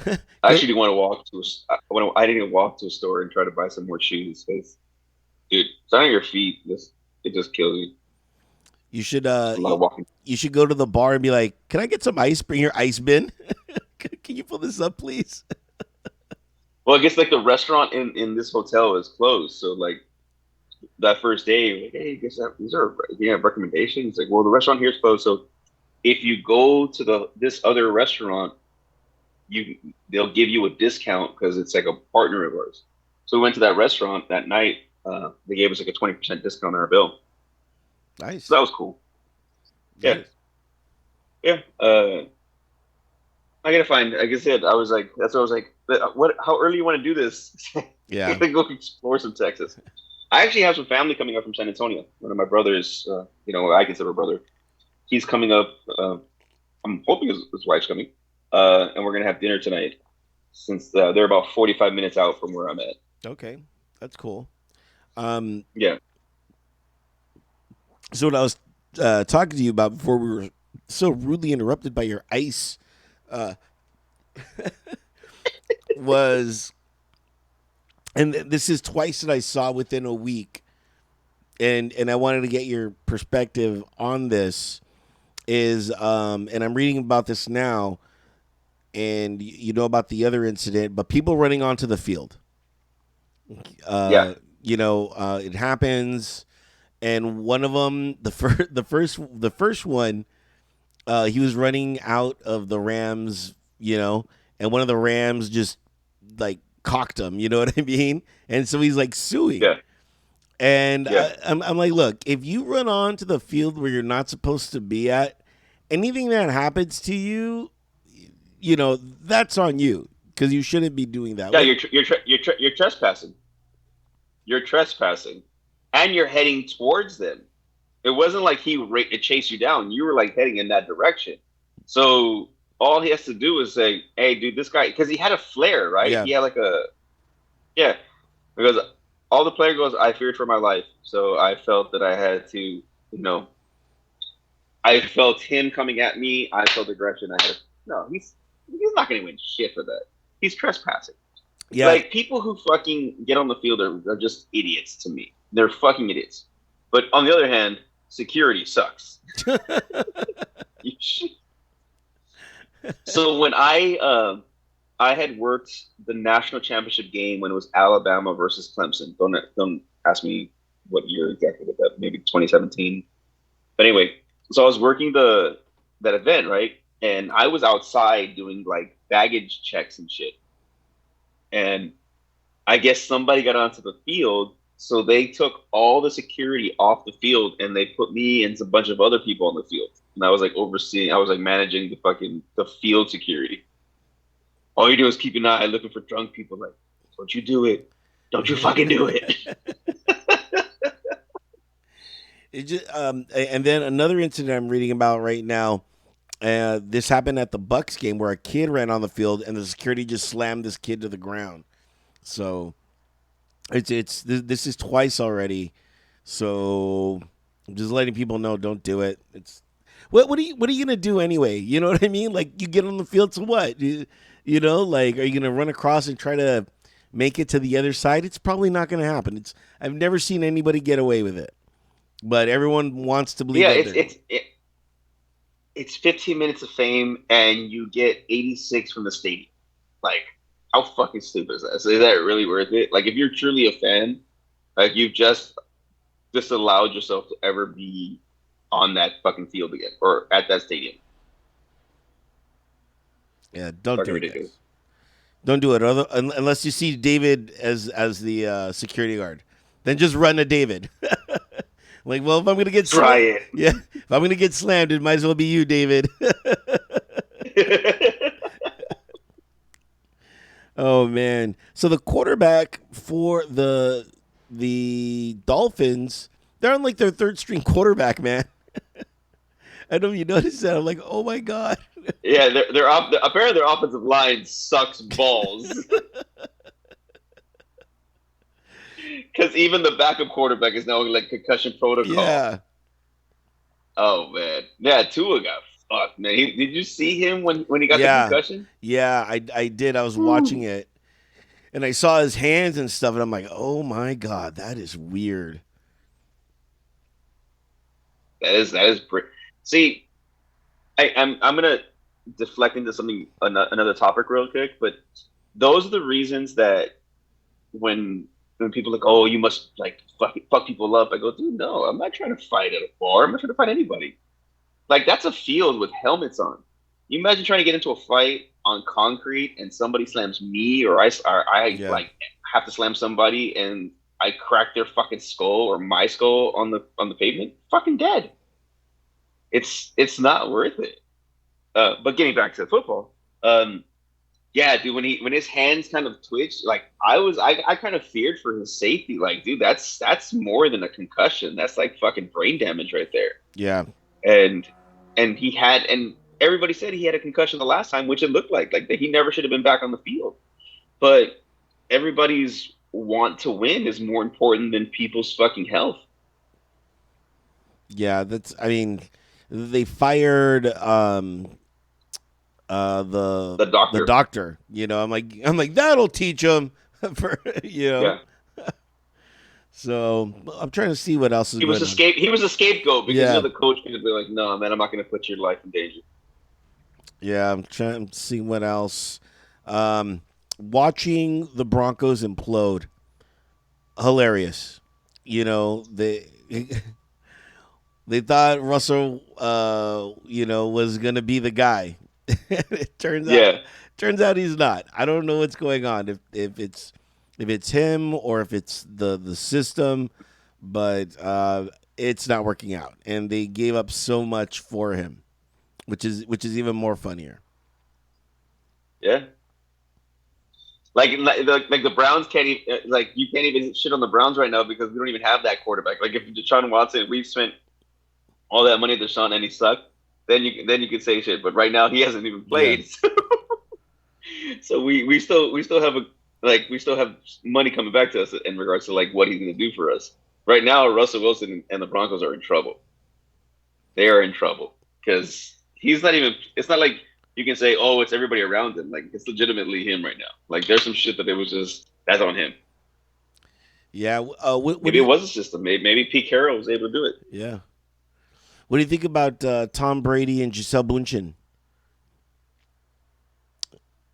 I Go. actually want to walk to I didn't walk to a store and try to buy some more shoes because, dude, starting on your feet, it just kills you. You should It's a lot of walking. you should go to the bar and be like, "Can I get some ice? Bring your ice bin. Can you pull this up, please?" Well, I guess like the restaurant in this hotel is closed, so like that first day, like, hey, guess that these are you have recommendations. Like, well, the restaurant here is closed, so if you go to this other restaurant, you they'll give you a discount because it's like a partner of ours. So we went to that restaurant that night. They gave us like a 20% discount on our bill, so Nice, that was cool. Yeah, nice. yeah. I gotta find. Like I said, I was like, that's what I was like. What? How early you want to do this? I Yeah. gotta go explore some Texas. I actually have some family coming up from San Antonio. One of my brothers, I consider a brother. He's coming up. I'm hoping his wife's coming, and we're gonna have dinner tonight. Since they're about 45 minutes out from where I'm at. Okay, that's cool. Um, Yeah, so what I was talking to you about before we were so rudely interrupted by your ice uh, was, and this is twice that I saw within a week, and I wanted to get your perspective on this. And I'm reading about this now, and you know about the other incident, but people running onto the field. yeah, It happens, and one of them, the first one, he was running out of the Rams, and one of the Rams just like cocked him. You know what I mean? And so he's like suing. yeah, And yeah, I'm like, look, if you run onto the field where you're not supposed to be at, anything that happens to you, that's on you because you shouldn't be doing that. yeah. Like, You're trespassing. You're trespassing, and you're heading towards them. It wasn't like it chased you down. You were like heading in that direction. So all he has to do is say, "Hey, dude, this guy," because he had a flare, right? yeah, He had like a yeah. Because all the player goes, "I feared for my life," so I felt that I had to, I felt him coming at me. I felt aggression. I had no. He's not going to win shit for that. He's trespassing. yeah, Like people who fucking get on the field are just idiots to me. They're fucking idiots. But on the other hand, security sucks. So when I had worked the national championship game when it was Alabama versus Clemson. Don't ask me what year exactly with that. Maybe 2017. But anyway, so I was working the that event, right? And I was outside doing like baggage checks and shit. And I guess somebody got onto the field, so they took all the security off the field and they put me and a bunch of other people on the field. And I was like overseeing, I was like managing the field security. All you do is keep an eye looking for drunk people. Like, don't you do it? Don't you fucking do it? It just and then another incident I'm reading about right now. This happened at the Bucks game where a kid ran on the field and the security just slammed this kid to the ground. So this is twice already. So I'm just letting people know, don't do it. It's what are you gonna do anyway? You know what I mean? Like, you get on the field to what? You know, like, are you gonna run across and try to make it to the other side? It's probably not gonna happen. I've never seen anybody get away with it, but everyone wants to believe Yeah, that they're. it's 15 minutes of fame, and you get 86 from the stadium. Like, how fucking stupid is that? So is that really worth it? Like, if you're truly a fan, like, you've just allowed yourself to ever be on that fucking field again or at that stadium. Yeah, don't Fucking do it, ridiculous. guys. Don't do it unless you see David as the security guard. Then just run to David. Like, well, if I'm gonna get Try slammed, it. yeah, if I'm gonna get slammed, it might as well be you, David. Oh man! So the quarterback for the Dolphins, they're on like their third string quarterback, man. I don't know if you noticed that. I'm like, oh my god. Yeah, apparently their offensive line sucks balls. Because even the backup quarterback is now in like concussion protocol. Yeah, Oh man, yeah, Tua got fucked, man. Did you see him when he got the yeah, concussion? yeah. I did. I was watching Whew. it, and I saw his hands and stuff, and I'm like, oh my god, that is weird. That is see. I'm gonna deflect into something another topic real quick, but those are the reasons that when people are like, oh, you must like fuck people up. I go, dude, no, I'm not trying to fight at a bar. I'm not trying to fight anybody. Like, that's a field with helmets on. You imagine trying to get into a fight on concrete and somebody slams me, or I Yeah, like have to slam somebody and I crack their fucking skull or my skull on the pavement. Fucking dead. It's not worth it. But getting back to football, yeah, dude, when his hands kind of twitched, like I kind of feared for his safety. Like, dude, that's more than a concussion. That's like fucking brain damage right there. yeah, And and everybody said he had a concussion the last time, which it looked like that he never should have been back on the field. But everybody's want to win is more important than people's fucking health. yeah. That's. I mean, they fired The the doctor, doctor. You know, I'm like that'll teach him for you know. yeah, So I'm trying to see what else is going on. he was a scapegoat because Yeah, the coach could be like, no, man, I'm not going to put your life in danger. yeah. I'm trying to see what else. Um, Watching the Broncos implode, hilarious. You know, they thought Russell, was gonna be the guy. It Yeah, turns out he's not. I don't know what's going on. If it's him or if it's the system, but it's not working out, and they gave up so much for him, which is even more funnier. yeah. Like the Browns can't even like you can't even shit on the Browns right now because we don't even have that quarterback. Like, if Deshaun Watson, we've spent all that money to Deshaun and he sucked, then you could say shit. But right now he hasn't even Yeah, played, so we still have we still have money coming back to us in regards to like what he's going to do for us. Right now, Russell Wilson and the Broncos are in trouble. They are in trouble because he's not even. It's not like you can say, "Oh, it's everybody around him." Like, it's legitimately him right now. Like, there's some shit that it was just that's on him. yeah. What do Maybe it you? was a system. Maybe Pete Carroll was able to do it. Yeah. What do you think about Tom Brady and Giselle Bundchen?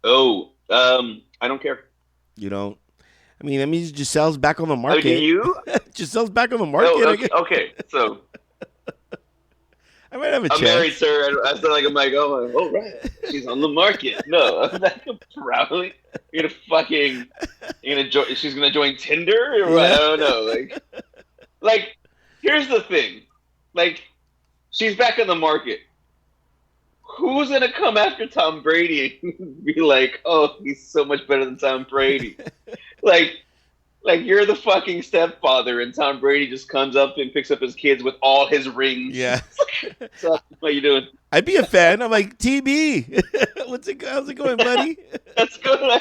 Oh, I don't care. You know, I mean, Giselle's back on the I mean, do market. you? Giselle's back on the market. Oh, I okay. guess Okay. So I might have a I'm married chance. to her. I feel like I'm like, oh right, she's on the market. No, I'm not probably. You're gonna fucking. You're gonna join. She's gonna join Tinder or what? I Yeah, don't know. Like, here's the thing. Like, she's back on the market. Who's gonna come after Tom Brady and be like, oh, he's so much better than Tom Brady? Like, Like you're the fucking stepfather, and Tom Brady just comes up and picks up his kids with all his rings. Yeah. What's up? What you doing? I'd be a fan. I'm like, TB, how's it going, buddy? That's good.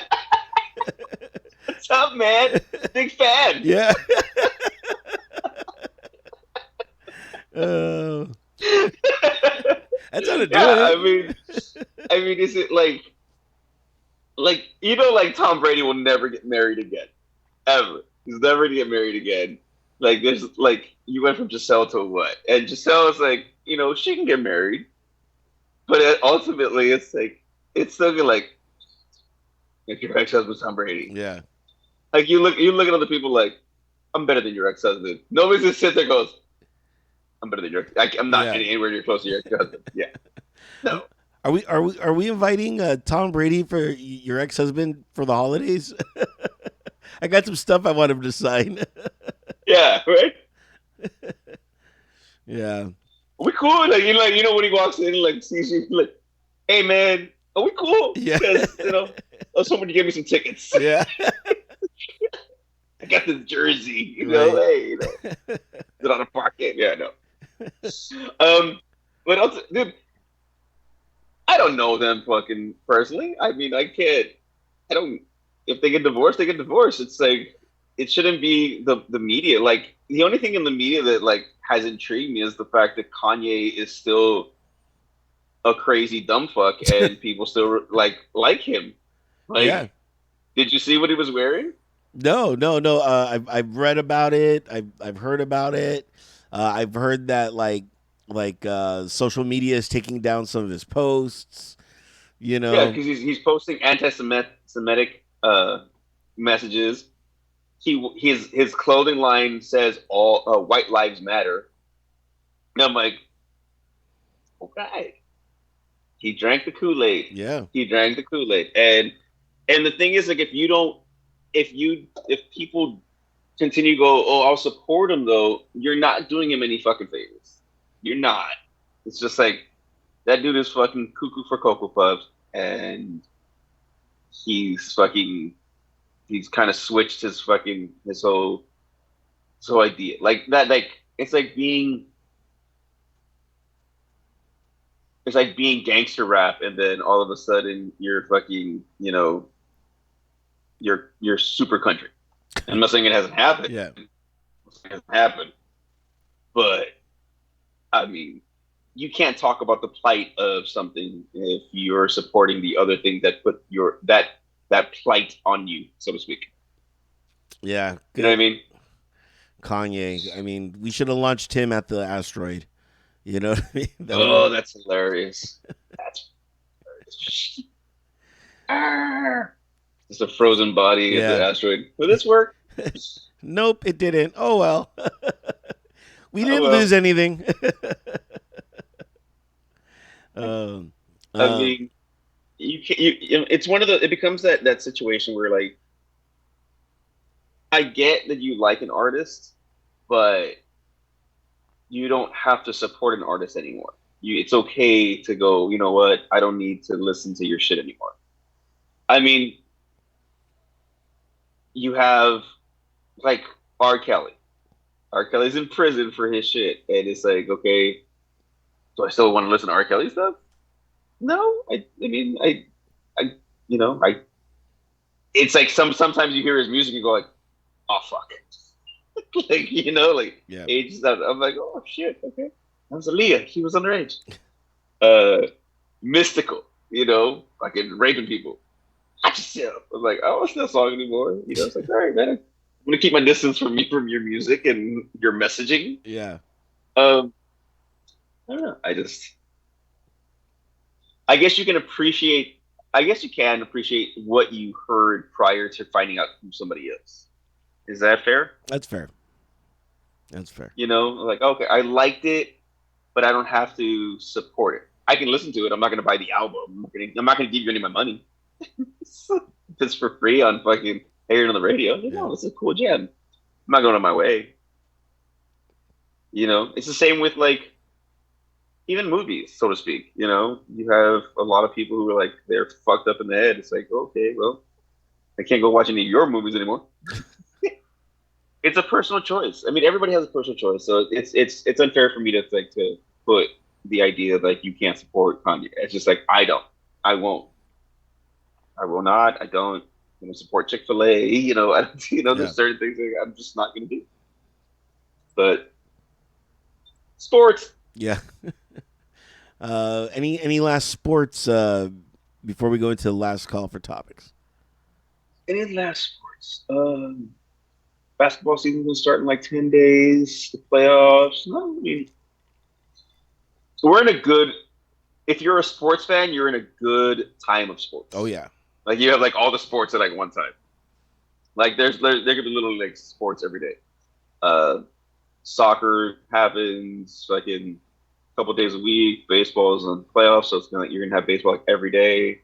What's up, man? Big fan. Yeah. Uh, that's how to do Yeah, it. I mean, is it like like Tom Brady will never get married again, ever. He's never gonna get married again. Like there's like you went from Giselle to what, and Giselle is like she can get married, but ultimately it's like it's still gonna like your ex husband Tom Brady. Yeah. Like you look at other people like I'm better than your ex husband. Nobody's gonna sit there and goes I'm better than your. I'm not Yeah. getting anywhere near close to your ex husband. Yeah, no. Are we inviting Tom Brady for your ex husband for the holidays? I got some stuff I want him to sign. Yeah, right. Yeah. Are we cool? Like when he walks in, like sees you, like, hey man, are we cool? Yeah. Because I was hoping you give me some tickets. Yeah. I got this jersey. Right. Hey, is it on a pocket? Yeah, no. But also, dude, I don't know them fucking personally. I mean, I can't. I don't. If they get divorced, they get divorced. It's like it shouldn't be the media. Like the only thing in the media that like has intrigued me is the fact that Kanye is still a crazy dumb fuck and people still like him. Yeah. Like, did you see what he was wearing? No, no, no. I've read about it. I've heard about it. I've heard that social media is taking down some of his posts. You Yeah, know. because he's posting anti-Semitic messages. His clothing line says all white lives matter. And I'm like, okay. He drank the Kool-Aid. Yeah. He drank the Kool-Aid. And the thing is, like, if people continue to go, oh, I'll support him though, you're not doing him any fucking favors. You're not. It's just like that dude is fucking cuckoo for Cocoa Puffs, and he's fucking he's kind of switched his whole idea like that. Like it's like being gangster rap, and then all of a sudden you're fucking you're super country. I'm not saying it hasn't happened. Yeah. It hasn't happened, but I mean, you can't talk about the plight of something if you're supporting the other thing that put that plight on you, so to speak. Yeah. You know what I Good. mean? Kanye. I mean, we should have launched him at the asteroid. You know what I mean? That would Oh, have. that's hilarious. That's hilarious. Just a frozen body at the Yeah. asteroid. Will this work? Nope, it didn't. Oh well. We Oh didn't well. lose anything. um, I um, mean, it's one of the. It becomes that situation where like I get that you like an artist, but you don't have to support an artist anymore. It's okay to go. You know what? I don't need to listen to your shit anymore. I mean, you have like R. Kelly. R. Kelly's in prison for his shit, and it's like, okay, do I still want to listen to R. Kelly stuff? No, I mean, I, I. It's like sometimes you hear his music and go like, oh fuck, like like yeah. age stuff. I'm like, oh shit, okay, that was Aaliyah. She was underage. Uh, Mystical, fucking raping people. I just, I was like, oh, it's not a song anymore. It's like, all right, man, I'm gonna keep my distance from your music and your messaging. Yeah. Um, I don't know. I guess you can appreciate. I guess you can appreciate what you heard prior to finding out who somebody is. Is that fair? That's fair. That's fair. Like, okay, I liked it, but I don't have to support it. I can listen to it. I'm not gonna buy the album. I'm not gonna give you any of my money. It's for free on fucking hearing on the radio. Yeah. No, this is a cool jam. I'm not going on my way. It's the same with like even movies, so to speak. You have a lot of people who are like they're fucked up in the head. It's like, okay, well, I can't go watch any of your movies anymore. it's a personal choice. I mean, everybody has a personal choice, so it's unfair for me to like to put the idea of like you can't support Kanye. It's just like I don't, I won't, I will not, I don't. I'm gonna support Chick-fil-A. I don't, Yeah, there's certain things that I'm just not gonna do. But sports. yeah. Any last sports before we go into the last call for topics? Any last sports? Basketball season's gonna start in like 10 days. The playoffs. No, I mean we're in a good. If you're a sports fan, you're in a good time of Oh sports. yeah, Like you have like all the sports at like one time. Like there could be little like sports every day. Uh, Soccer happens like in a couple days a week. Baseball is on playoffs, so you're gonna have baseball like every day.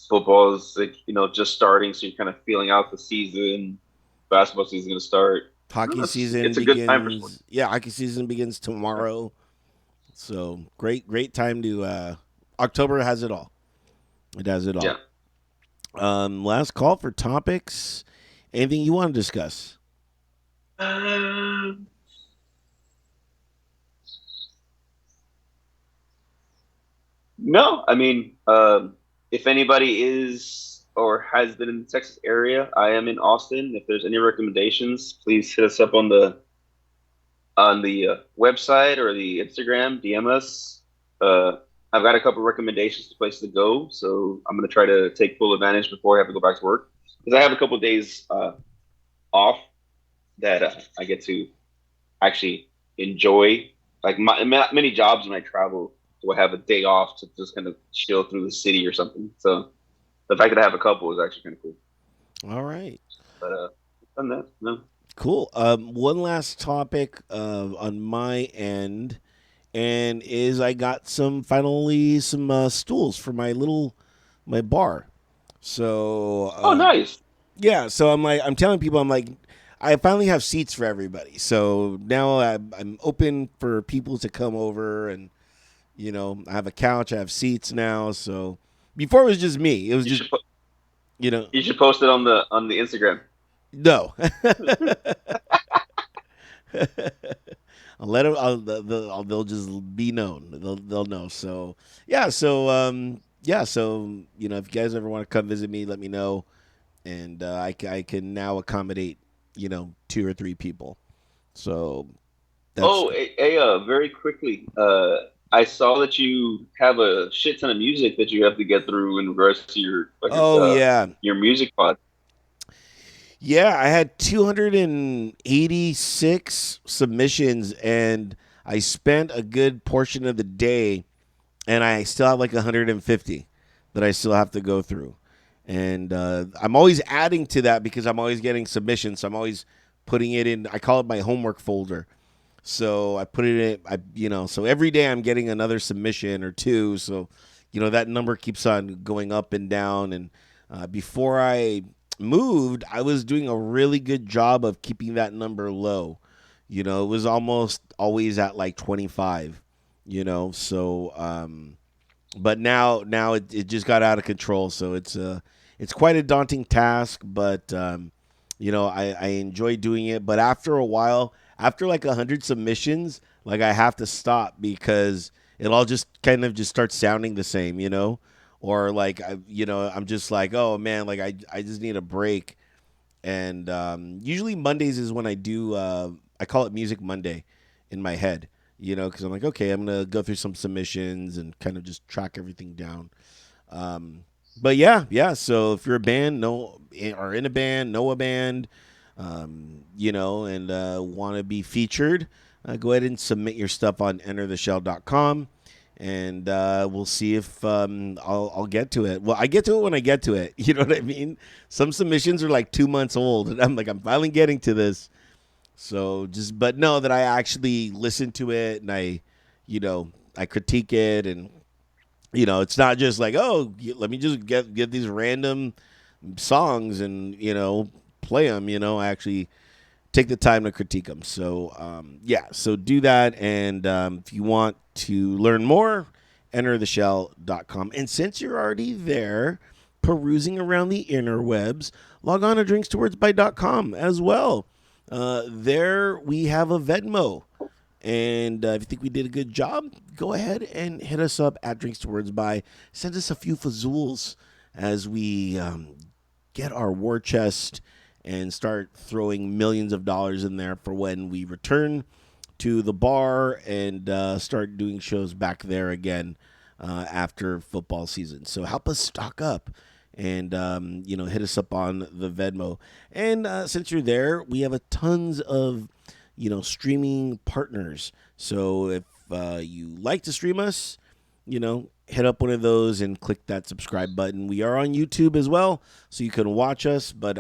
Football is like just starting, so you're kind of feeling out the season. Basketball season is gonna start. No, hockey season it's a good time for sports. begins. Yeah, hockey season begins tomorrow. So great time to. October has it all. It has it Yeah. all. Last call for topics. Anything you want to discuss? Um, no, I mean, if anybody is or has been in the Texas area, I am in Austin. If there's any recommendations, please hit us up on the website or the Instagram. DM us. Uh, I've got a couple recommendations to places to go, so I'm gonna try to take full advantage before I have to go back to work because I have a couple of days off that I get to actually enjoy. Like many jobs when I travel, do I have a day off to just kind of chill through the city or something? So the fact that I have a couple is actually kind of cool. All right. But done that, no. Cool. One last topic on my end, and is I got finally some stools for my bar. So Oh, nice. yeah, so I'm telling people I finally have seats for everybody. So now I'm open for people to come over, and I have a couch, I have seats now. So before it was just me. It was You just should you know you should post it on the Instagram. no. I'll let them. They'll just be known. They'll know. So yeah. So if you guys ever want to come visit me, let me know, and I can now accommodate 2 or 3 people. So that's Oh, very quickly. I saw that you have a shit ton of music that you have to get through in regards to oh yeah. your music pod. Yeah, I had 286 submissions, and I spent a good portion of the day, and I still have like 150 that I still have to go through. And I'm always adding to that because I'm always getting submissions. So I'm always putting it in. I call it my homework folder. So I put it in. So every day I'm getting another submission or two. So that number keeps on going up and down. And before I moved, I was doing a really good job of keeping that number low. It was almost always at like 25. So but now it just got out of control. So it's quite a daunting task, but I enjoy doing it. But after a while, after like 100 submissions, like I have to stop because it all just kind of just starts sounding the same, or like I'm just like, oh man, like I just need a break. And usually Mondays is when I do. I call it Music Monday in my head, because I'm like, okay, I'm gonna go through some submissions and kind of just track everything down. Um, but yeah. So if you're a band, or in a band, know a band, and want to be featured, go ahead and submit your stuff on entertheshell.com, and we'll see if I'll get to it. Well, I get to it when I get to it. You know what I mean? Some submissions are like 2 months old, and I'm like, I'm finally getting to this. So but know that I actually listen to it, and I critique it, and it's not just like, oh, let me just get these random songs and play them. I actually take the time to critique them. So yeah, so do that, and if you want to learn more, entertheshell.com. And since you're already there, perusing around the interwebs, log on to drinkstowardsby.com as well. There we have a Venmo. And if you think we did a good job, go ahead and hit us up at Drinks to Words By. Send us a few fazools as we get our war chest and start throwing millions of dollars in there for when we return to the bar and start doing shows back there again after football season. So help us stock up and hit us up on the Venmo. And since you're there, we have a tons of streaming partners. So if you like to stream us, hit up one of those and click that subscribe button. We are on YouTube as well, so you can watch us. But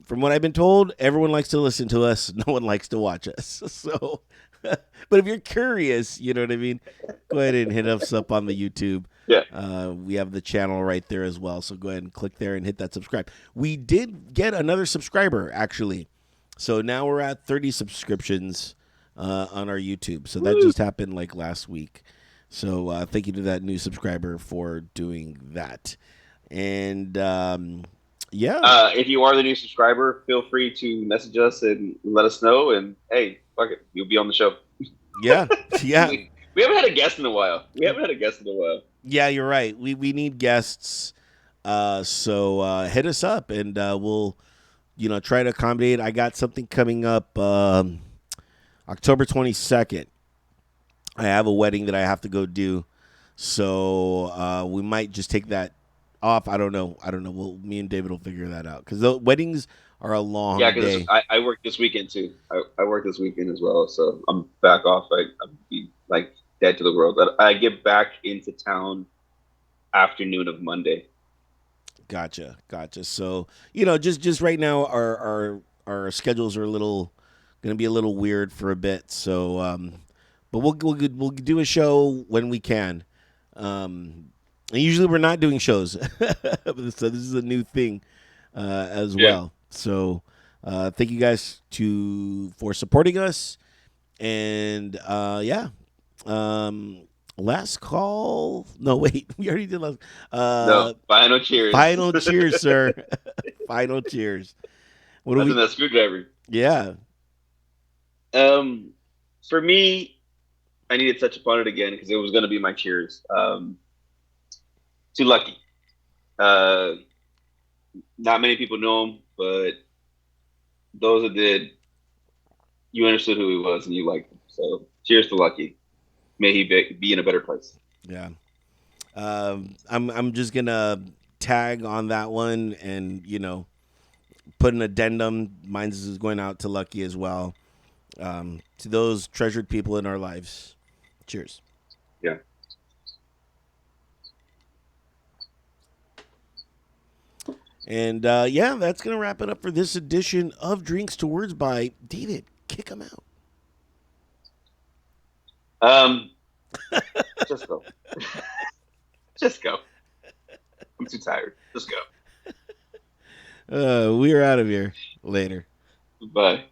from what I've been told, everyone likes to listen to us. No one likes to watch us. So, but if you're curious, you know what I mean, go ahead and hit us up on the YouTube. Yeah. We have the channel right there as well. So go ahead and click there and hit that subscribe. We did get another subscriber, actually. So now we're at 30 subscriptions on our YouTube. So that just happened like last week. So thank you to that new subscriber for doing that. And yeah. If you are the new subscriber, feel free to message us and let us know. And hey, fuck it, you'll be on the show. Yeah. Yeah. We haven't had a guest in a while. Yeah, you're right. We need guests. So hit us up and we'll try to accommodate. I got something coming up October 22nd. I have a wedding that I have to go do. So we might just take that off. I don't know. Well, me and David will figure that out because the weddings are a Yeah, long because day. I work this weekend too. I work this weekend as well, so I'm back off. I'm be like dead to the world. I get back into town afternoon of Monday. Gotcha. So just right now, our schedules are going to be a little weird for a bit. So, but we'll do a show when we can. And usually we're not doing shows, so this is a new thing as Yeah. well. So, thank you guys for supporting us, and yeah. Last call. No, wait. We already did last. No, Uh, final cheers. Final cheers, sir. Final cheers. What do That's in we? that screwdriver. Yeah. Um, for me, I need to touch upon it again because it was going to be my cheers. Too lucky. Uh, Not many people know him, but those that did, you understood who he was and you liked him. So, cheers to Lucky. May he be in a better place. Yeah. I'm just gonna tag on that one and put an addendum. Mine's is going out to Lucky as well. To those treasured people in our lives. Cheers. Yeah. And yeah, that's gonna wrap it up for this edition of Drinks to Words by David. Kick them out. Um, just go. Just go. I'm too tired. Just go. We're out of here. Later. Bye.